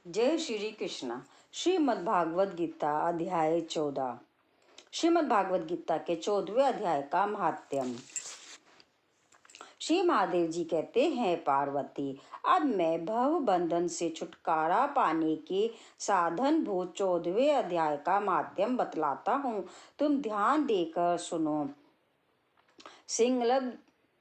जय श्री कृष्ण। श्रीमद् भागवत गीता अध्याय 14। श्रीमद् भागवत गीता के 14वें अध्याय का महात्म्य। श्री महादेव जी कहते हैं, पार्वती, अब मैं भव बंधन से छुटकारा पाने के साधन भूत 14वें अध्याय का महात्म्य बतलाता हूँ। तुम ध्यान देकर सुनो। सिंगलक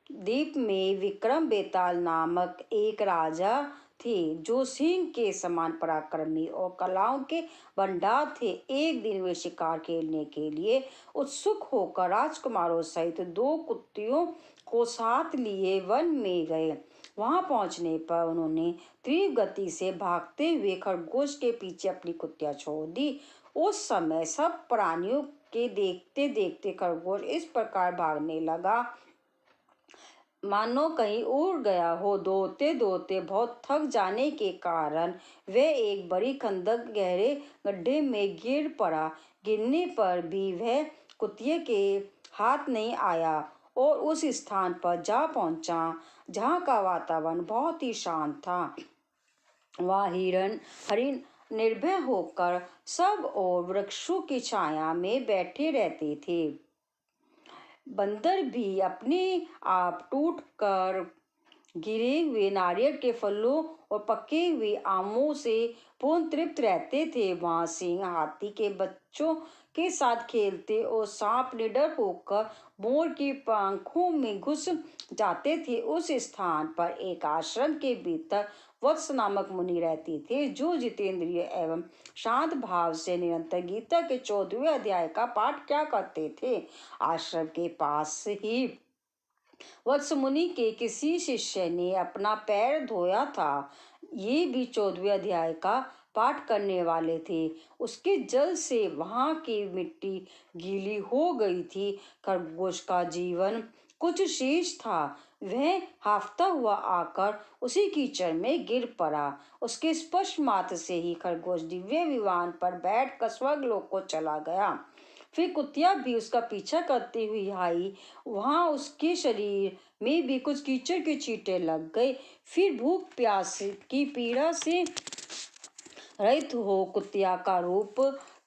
द्वीप में विक्रम बेताल नामक एक राजा थे जो सिंह के समान पराक्रमी और कलाओं के भंडार थे। एक दिन वे शिकार खेलने के लिए उत्सुक होकर राजकुमारों सहित 2 कुत्तियों को साथ लिए वन में गए। वहां पहुंचने पर उन्होंने तीव्र गति से भागते हुए खरगोश के पीछे अपनी कुत्तियां छोड़ दी। उस समय सब प्राणियों के देखते देखते खरगोश इस प्रकार भागने लगा मानो कहीं उड़ गया हो। दौड़ते दौड़ते बहुत थक जाने के कारण वह एक बड़ी खंदक गहरे गड्ढे में गिर पड़ा। गिरने पर भी वह कुत्ते के हाथ नहीं आया और उस स्थान पर जा पहुंचा जहां का वातावरण बहुत ही शांत था। वहाँ हरिण निर्भय होकर सब और वृक्षों की छाया में बैठे रहते थे। बंदर भी अपने आप टूट कर गिरे हुए नारियल के फलों और पके हुए आमों से पूर्ण तृप्त रहते थे। वहाँ सिंह हाथी के बच्चों के साथ खेलते और सांप निडर होकर मोर की पंखों में घुस जाते थे। उस स्थान पर एक आश्रम के भीतर वत्स नामक मुनि रहते थे जो जितेंद्रिय एवं शांत भाव से निरंतर गीता के 14वें अध्याय का पाठ किया करते थे। आश्रम के पास ही वत्स मुनि के किसी शिष्य ने अपना पैर धोया था। ये भी 14वें अध्याय का पाठ करने वाले थे। उसके जल से वहां की मिट्टी गीली हो गई थी। खरगोश का जीवन कुछ शेष था। वह हाफता हुआ आकर उसी कीचड़ में गिर पड़ा। उसके स्पर्श मात्र से ही खरगोश दिव्य विमान पर बैठ कर स्वर्गलोक को चला गया। फिर कुतिया भी उसका पीछा करती हुई आई। वहां उसके शरीर में भी कुछ कीचड़ के छींटे लग गए। फिर भूख प्यास की पीड़ा से रहित हो कुतिया का रूप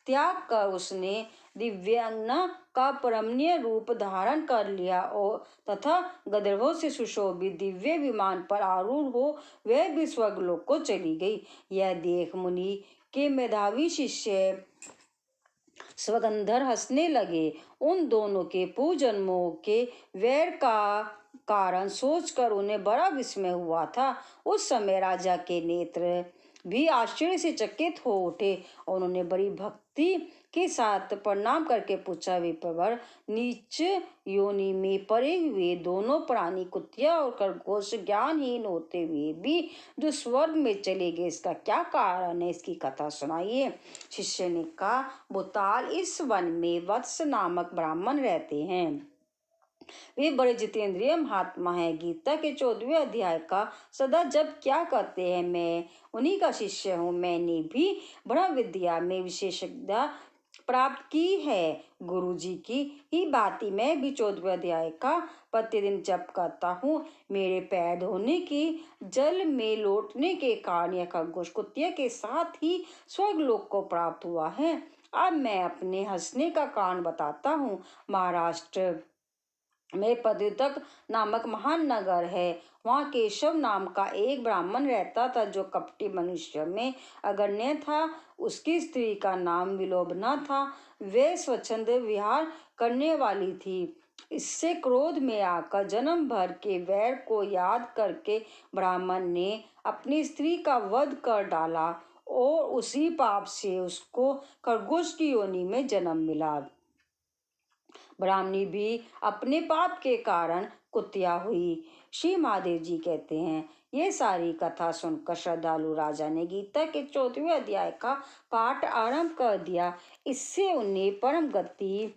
त्याग कर उसने दिव्यांगना का परमनीय रूप धारण कर लिया और तथा गंधर्वों से सुशोभित दिव्य विमान पर आरूढ़ हो वह भी स्वर्गलोक को चली गई। यह देख मुनि के मेधावी शिष्य स्वगंधर हंसने लगे। उन दोनों के पूर्वजन्मों के वैर का कारण सोचकर उन्हें बड़ा विस्मय हुआ था। उस समय राजा के नेत्र भी आश्चर्य से चकित हो उठे। उन्होंने बड़ी भक्ति के साथ प्रणाम करके पूछा, विप्रवर, नीच योनि में पड़े हुए दोनों प्राणी कुतिया और खरगोश ज्ञानहीन होते हुए भी जो स्वर्ग में चले गए, इसका क्या कारण है? इसकी कथा सुनाइए। शिष्य ने कहा, भूताल इस वन में वत्स नामक ब्राह्मण रहते हैं। वे बड़े जितेंद्रिय महात्मा हैं। गीता के 14वें अध्याय का सदा जप क्या करते हैं। मैं उन्हीं का शिष्य हूँ। मैंने भी ब्रह्म विद्या में विशेषज्ञता प्राप्त की है। गुरु जी की ही भांति मैं भी 14वें अध्याय का प्रतिदिन जप करता हूँ। मेरे पैर धोने की जल में लौटने के कारण यह खरगोश कुतिया के साथ ही स्वर्गलोक को प्राप्त हुआ है। अब मैं अपने हंसने का कारण बताता हूँ। महाराष्ट्र में पदुतक नामक महान नगर है। वहाँ केशव नाम का एक ब्राह्मण रहता था जो कपटी मनुष्य में अग्रण्य था। उसकी स्त्री का नाम विलोबना था। वे स्वच्छंद विहार करने वाली थी। इससे क्रोध में आकर जन्म भर के वैर को याद करके ब्राह्मण ने अपनी स्त्री का वध कर डाला और उसी पाप से उसको खरगोश की योनि में जन्म मिला। ब्राह्मणी भी अपने पाप के कारण कुतिया हुई। श्री महादेव जी कहते हैं, ये सारी कथा सुनकर श्रद्धालु राजा ने गीता के 14वें अध्याय का पाठ आरंभ कर दिया। इससे उन्हें परम गति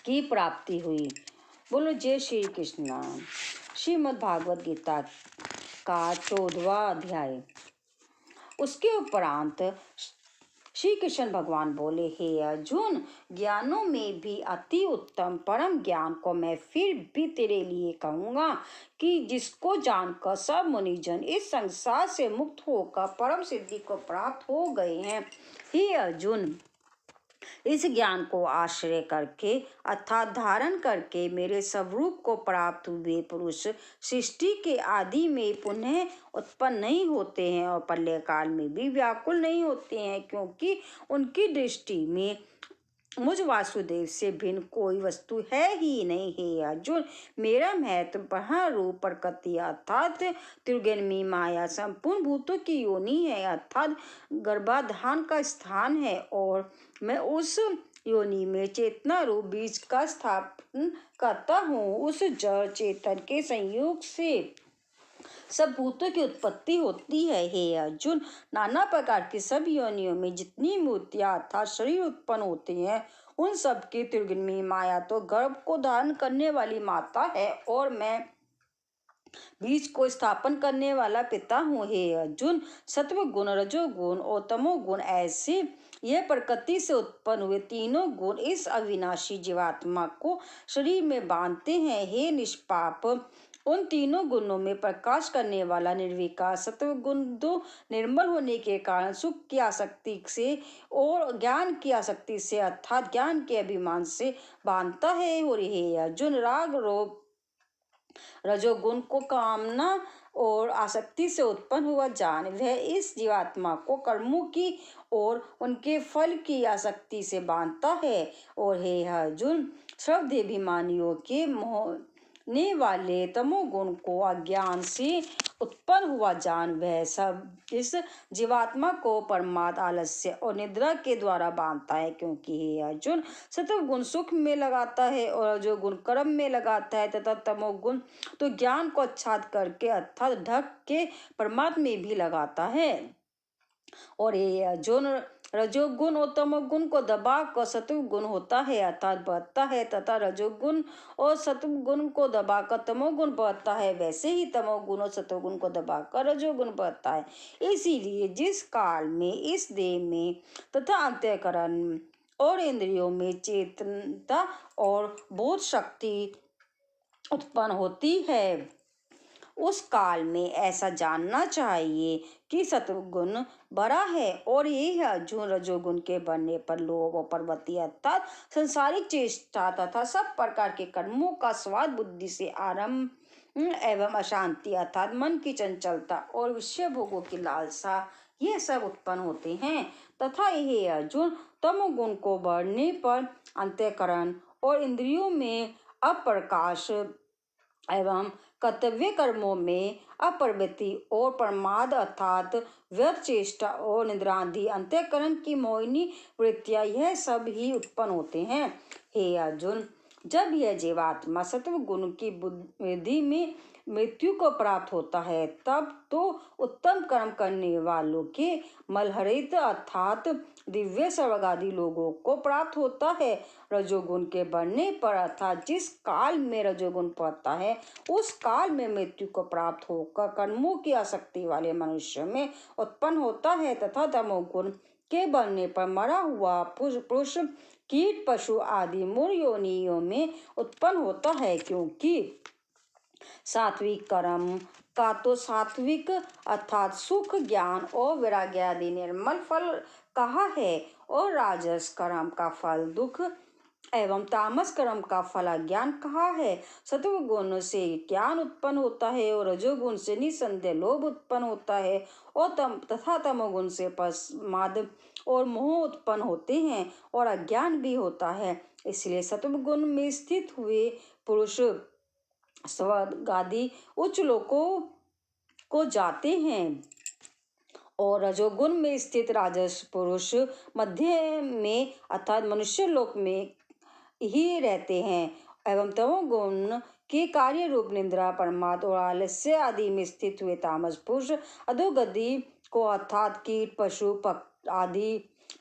की प्राप्ति हुई। बोलो जय श्री कृष्ण। श्रीमद् भागवत गीता का 14वां अध्याय। उसके उपरांत श्री कृष्ण भगवान बोले, हे अर्जुन, ज्ञानों में भी अति उत्तम परम ज्ञान को मैं फिर भी तेरे लिए कहूँगा कि जिसको जानकर सब मुनिजन इस संसार से मुक्त होकर परम सिद्धि को प्राप्त हो गए हैं। हे अर्जुन, इस ज्ञान को आश्रय करके अर्थात धारण करके मेरे स्वरूप को प्राप्त हुए पुरुष सृष्टि के आदि में पुनः उत्पन्न नहीं होते हैं और प्रलय काल में भी व्याकुल नहीं होते हैं, क्योंकि उनकी दृष्टि में मुझ वासुदेव से भिन्न कोई वस्तु है ही नहीं। है अर्जुन, मेरा महत्व रूप प्रकृति अर्थात त्रिगुणी माया संपूर्ण भूतों की योनि है अर्थात गर्भाधान का स्थान है, और मैं उस योनि में चेतना रूप बीज का स्थापन करता हूँ। उस जड़ चेतन के संयोग से सब भूतों की उत्पत्ति होती है। हे अर्जुन, नाना प्रकार की सब योनियों में जितनी मूर्तियां अर्थात शरीर उत्पन्न होते हैं, उन सब की त्रिगुणी माया तो गर्भ को धारण करने वाली माता है, और मैं बीज को स्थापन करने वाला पिता हूँ। हे अर्जुन, सत्व गुण, रजोगुण और तमोगुण ऐसे यह प्रकृति से उत्पन्न हुए तीनों गुण इस अविनाशी जीवात्मा को शरीर में बांधते हैं। हे निष्पाप, उन तीनों गुणों में प्रकाश करने वाला निर्विकार सत्व गुण दो निर्मल होने के कारण सुख की आसक्ति से और ज्ञान की आसक्ति से अर्थात ज्ञान के अभिमान से बांधता है। और हे अर्जुन, राग रोग रजोगुण को कामना और आसक्ति से उत्पन्न हुआ जान, वह इस जीवात्मा को कर्मों की और उनके फल की आसक्ति से बांधता है। और हे अर्जुन, श्रद्धेभिमानियों के मोहने वाले तमोगुण को अज्ञान से उत्पन्न हुआ जान, वह सब इस जीवात्मा को प्रमाद, आलस्य और निद्रा के द्वारा बांधता है। क्योंकि हे अर्जुन, सत्वगुण सुख में लगाता है और जो गुण कर्म में लगाता है तथा तमोगुण तो ज्ञान को आच्छाद करके अर्थात ढक के परमात्मा में भी लगाता है। और ये अर्जुन, रजोगुण और तमोगुण को दबा कर सत्वगुण होता है अर्थात बढ़ता है, तथा रजोगुण और सत्वगुण को दबाकर तमोगुण बढ़ता है, वैसे ही तमोगुण और सत्वगुण को दबाकर रजोगुण बढ़ता है। इसीलिए जिस काल में इस देह में तथा अंतःकरण और इंद्रियों में चेतनता और बोध शक्ति उत्पन्न होती है, उस काल में ऐसा जानना चाहिए कि सत्वगुण बड़ा है, और ये अर्जुन रजोगुण के बढ़ने पर लोभ और प्रवृत्ति अर्थात संसारिक चेष्टा तथा सब प्रकार के कर्मों का स्वाद बुद्धि से आरंभ एवं अशांति अर्थात मन की चंचलता और विषय भोगों की लालसा, ये सब उत्पन्न होते हैं। तथा यह अर्जुन तमोगुण को बढ़ने पर अंतःकरण और इंद्रियों में अप्रकाश एवं कर्तव्य कर्मों में अप्रवृत्ति और प्रमाद अर्थात व्यर्थ चेष्टा और निद्रादि अंतःकरण की मोहिनी वृत्तियां, यह सब ही उत्पन्न होते हैं। हे अर्जुन, जब यह जीवात्मा सत्व गुण की बुद्धि में मृत्यु को प्राप्त होता है, तब तो उत्तम कर्म करने वालों के मलहरित अर्थात दिव्य स्वर्ग आदि लोगों को प्राप्त होता है। रजोगुण के बढ़ने पर अर्थात जिस काल में रजोगुण पड़ता है, उस काल में मृत्यु को प्राप्त होकर कर्मों की आसक्ति वाले मनुष्य में उत्पन्न होता है, तथा तमोगुण के बढ़ने पर मरा हुआ पुरुष कीट पशु आदि मूल योनियों में उत्पन्न होता है। क्योंकि सात्विक कर्म का तो सात्विक अर्थात सुख ज्ञान और वैराग्य आदि निर्मल फल कहा है, और राजस कर्म का फल दुख एवं तामस कर्म का फल अज्ञान कहा है। सत्व गुण से ज्ञान उत्पन्न होता है और रजोगुण से निसंदेह लोभ उत्पन्न होता है, और तथा तमोगुण से प्रमाद और मोह उत्पन्न होते हैं और अज्ञान भी होता है। इसलिए सत्व गुण में स्थित हुए पुरुष स्वर्ग आदि उच्च लोकों को जाते हैं, और रजोगुण में स्थित राजस पुरुष मध्य में अर्थात मनुष्य लोक में ही रहते हैं, एवं तमोगुण के कार्य रूप निद्रा प्रमाद और आलस्य आदि में स्थित हुए तामस पुरुष अधोगति को अर्थात कीट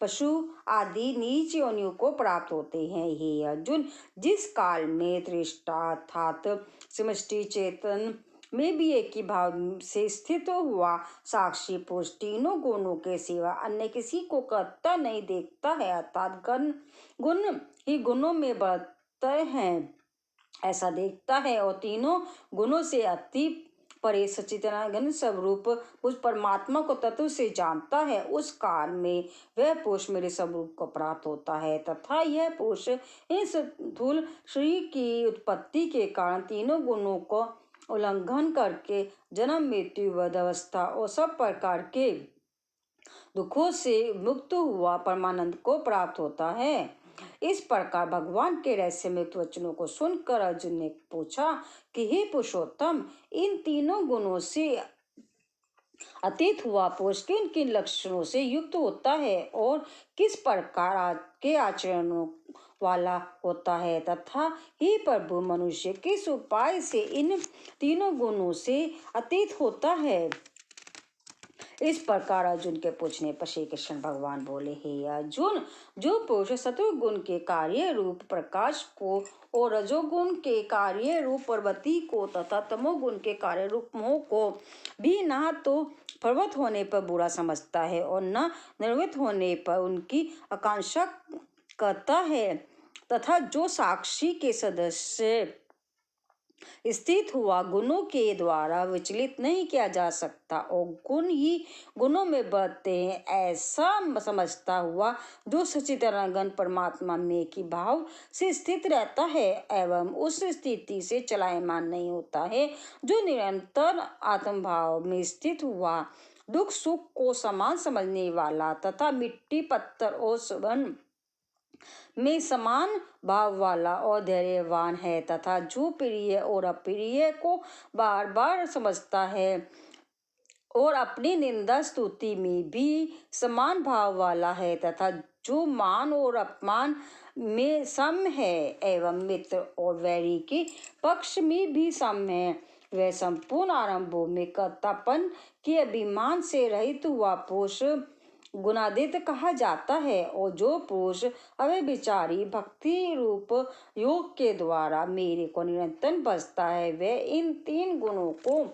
पशु आदि नीच योनियों को प्राप्त होते हैं। हे अर्जुन, जिस काल में तृष्णा अर्थात समष्टि चेतन में भी एक ही भाव से स्थित हुआ साक्षी पुरुष तीनों गुणों के सिवा अन्य किसी को करता नहीं देखता है, अर्थात गुण ही गुणों में बढ़ते हैं ऐसा देखता है और तीनों गुणों से अति परे सच्चिदानंद स्वरूप उस परमात्मा को तत्व से जानता है। उस काल में वह पुरुष मेरे स्वरूप को प्राप्त होता है तथा यह पुरुष इस स्थूल शरीर की उत्पत्ति के कारण तीनों गुणों को उल्लंघन करके जन्म मृत्यु वृद्धावस्था और सब प्रकार के दुखों से मुक्त हुआ परमानंद को प्राप्त होता है। इस प्रकार भगवान के रहस्यमय वचनों को सुनकर अर्जुन ने पूछा कि हे पुरुषोत्तम, इन तीनों गुणों से अतीत हुआ पुरुष किन किन लक्षणों से युक्त होता है और किस प्रकार के आचरणों वाला होता है तथा हे प्रभु, मनुष्य किस उपाय से इन तीनों गुणों से अतीत होता है। इस प्रकार अर्जुन के पूछने पर श्री कृष्ण भगवान बोले, हे अर्जुन, जो पुरुष सत्वगुण के कार्य रूप प्रकाश को और रजोगुण के कार्य रूप पर्वती को तथा तमोगुण के कार्य रूप मोह को भी ना तो प्रवृत्त होने पर बुरा समझता है और न निर्वृत्त होने पर उनकी आकांक्षा करता है तथा जो साक्षी के सदस्य स्थित हुआ गुणों के द्वारा विचलित नहीं किया जा सकता और गुण ही गुणों में बढ़ते हैं ऐसा समझता हुआ जो सच्चिदानंद परमात्मा में की भाव से स्थित रहता है एवं उस स्थिति से चलायमान नहीं होता है, जो निरंतर आत्मभाव में स्थित हुआ दुख सुख को समान समझने वाला तथा मिट्टी पत्थर और सुवर्ण में समान भाव वाला और धैर्यवान है तथा जो प्रिय और अप्रिय को बार बार समझता है और अपनी निंदा स्तुति में भी समान भाव वाला है तथा जो मान और अपमान में सम है एवं मित्र और वैरी के पक्ष में भी सम है, वह संपूर्ण आरंभों में कर्तापन के अभिमान से रहित हुआ पुरुष गुणातीत कहा जाता है। और जो पुरुष अव्यभिचारी भक्ति रूप योग के द्वारा मेरे को निरंतर बसता है, वह इन तीन गुणों को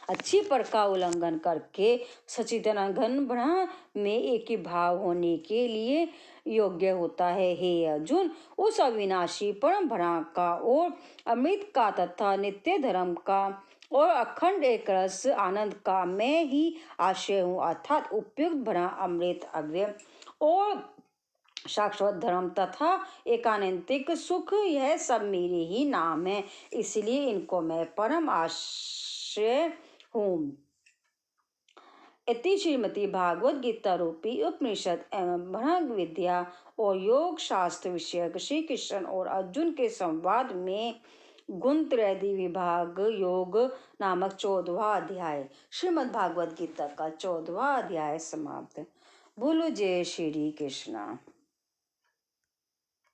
अच्छी प्रकार उल्लंघन करके सच्चिदानंद ब्रह्म में एक ही भाव होने के लिए योग्य होता है। हे अर्जुन, उस अविनाशी परम ब्रह्म का और अमृत का तथा नित्य धर्म का और अखंड एक रस आनंद का मैं ही आश्रय हूँ, अर्थात उपयुक्त ब्रह्म अमृत अव्यय और शाश्वत धर्म तथा एकांतिक सुख, यह सब मेरे ही नाम है, इसलिए इनको मैं परम आश्रय हूँ। इति श्रीमती भागवत गीता रूपी उपनिषद एवं ब्रह्म विद्या और योग शास्त्र विषयक श्री कृष्ण और अर्जुन के संवाद में गुणत्रयी विभाग योग नामक 14वां अध्याय श्रीमद् भागवत गीता का 14वां अध्याय समाप्त। बोलो जय श्री कृष्ण।